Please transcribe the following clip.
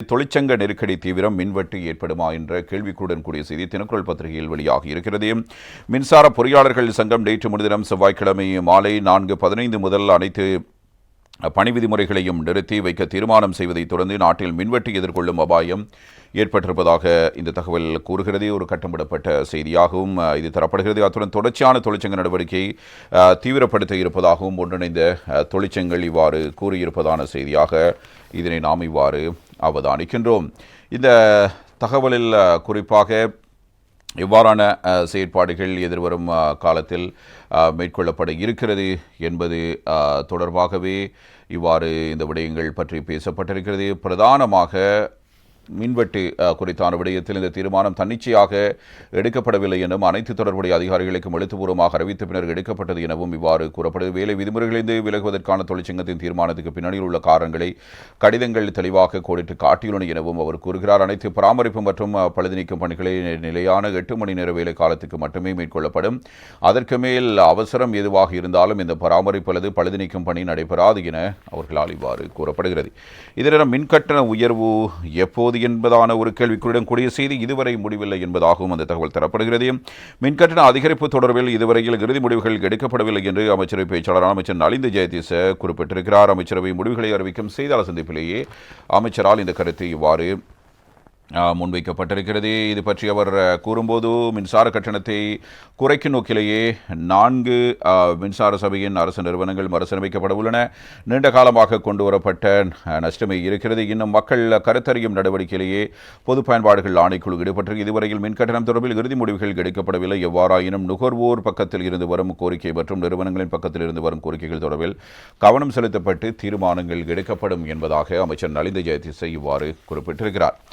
தொழிற்சங்க நெருக்கடி தீவிரம் மின்வெட்டு ஏற்படுமா என்ற கேள்விக்குடன் கூடிய செய்தி தினக்குரல் பத்திரிகையில் வெளியாகி இருக்கிறது. மின்சார பொறியாளர்கள் சங்கம் நேற்று முன்தினம் செவ்வாய்க்கிழமை மாலை 4:15 முதல் அனைத்து பணி விதிமுறைகளையும் நிறுத்தி வைக்க தீர்மானம் செய்வதை தொடர்ந்து நாட்டில் மின்வெட்டு எதிர்கொள்ளும் அபாயம் ஏற்பட்டிருப்பதாக இந்த தகவல் கூறுகிறது. ஒரு கட்டமிடப்பட்ட செய்தியாகவும் இது தரப்படுகிறது. அத்துடன் தொடர்ச்சியான தொழிற்சங்க நடவடிக்கை தீவிரப்படுத்த இருப்பதாகவும் ஒன்றிணைந்த தொழிற்சங்கங்கள் இவ்வாறு கூறியிருப்பதான செய்தியாக இதனை நாம் இவ்வாறு அவதானிக்கின்றோம். இந்த தகவலில் குறிப்பாக எவ்வாறான செயற்பாடுகள் எதிர்வரும் காலத்தில் மேற்கொள்ளப்பட இருக்கிறது என்பது தொடர்பாகவே இவ்வாறு இந்த விடயங்கள் பற்றி பேசப்பட்டிருக்கிறது. பிரதானமாக மின்வெட்டு குறித்தான விடயத்தில் இந்த தீர்மானம் தன்னிச்சையாக எடுக்கப்படவில்லை எனவும் அனைத்து தொடர்புடைய அதிகாரிகளுக்கும் எழுத்துப்பூர்வமாக அறிவித்த பின்னர் எடுக்கப்பட்டது எனவும் இவ்வாறு கூறப்படுது. வேலை விதிமுறைகளிலிருந்து விலகுவதற்கான தொழிற்சங்கத்தின் தீர்மானத்துக்கு பின்னணியில் உள்ள காரணங்களை கடிதங்கள் தெளிவாக கோடிட்டு காட்டியுள்ளன எனவும் அவர் கூறுகிறார். அனைத்து பராமரிப்பு மற்றும் பழுது நீக்கும் பணிகளை நிலையான 8 மணி நேர வேலை காலத்துக்கு மட்டுமே மேற்கொள்ளப்படும். அதற்கு மேல் அவசரம் எதுவாக இருந்தாலும் இந்த பராமரிப்பு அல்லது பழுது நீக்கும் பணி நடைபெறாது என அவர்களால் இவ்வாறு கூறப்படுகிறது. இதனிடம் மின்கட்டண உயர்வு எப்போது என்பதான ஒரு கேள்விக்குறியுடன் கூடிய செய்தி இதுவரை முடிவில்லை என்பதாகவும் அந்த தகவல் தரப்படுகிறது. மின்கட்டண அதிகரிப்பு தொடர்பில் இதுவரையில் இறுதி முடிவுகள் எடுக்கப்படவில்லை என்று அமைச்சரவை பேச்சாளர் அமைச்சர் நலிந்த ஜெயதீச குறிப்பிட்டிருக்கிறார். அமைச்சரவை முடிவுகளை அறிவிக்கும் செய்தியாளர் சந்திப்பிலேயே அமைச்சரால் இந்த கருத்து இவ்வாறு முன்வைக்கப்பட்டிருக்கிறது. இது பற்றி அவர் கூறும்போது மின்சார கட்டணத்தை குறைக்கும் நோக்கிலேயே 4 மின்சார சபையின் அரசு நிறுவனங்கள் மறுசீரமைக்கப்பட உள்ளன. நீண்ட காலமாக கொண்டுவரப்பட்ட நஷ்டமே இருக்கிறது. இன்னும் மக்கள் கருத்தறியும் நடவடிக்கையிலேயே பொது பயன்பாடுகள் ஆணைக்குழு ஈடுபட்டு இதுவரையில் மின்கட்டணம் தொடர்பில் இறுதி முடிவுகள் எடுக்கப்படவில்லை. எவ்வாறாயினும் நுகர்வோர் பக்கத்தில் இருந்து வரும் கோரிக்கை மற்றும் நிறுவனங்களின் பக்கத்தில் இருந்து வரும் கோரிக்கைகள் தொடர்பில் கவனம் செலுத்தப்பட்டு தீர்மானங்கள் எடுக்கப்படும் என்பதாக அமைச்சர் நலிந்த ஜெயதீச இவ்வாறு குறிப்பிட்டிருக்கிறார்.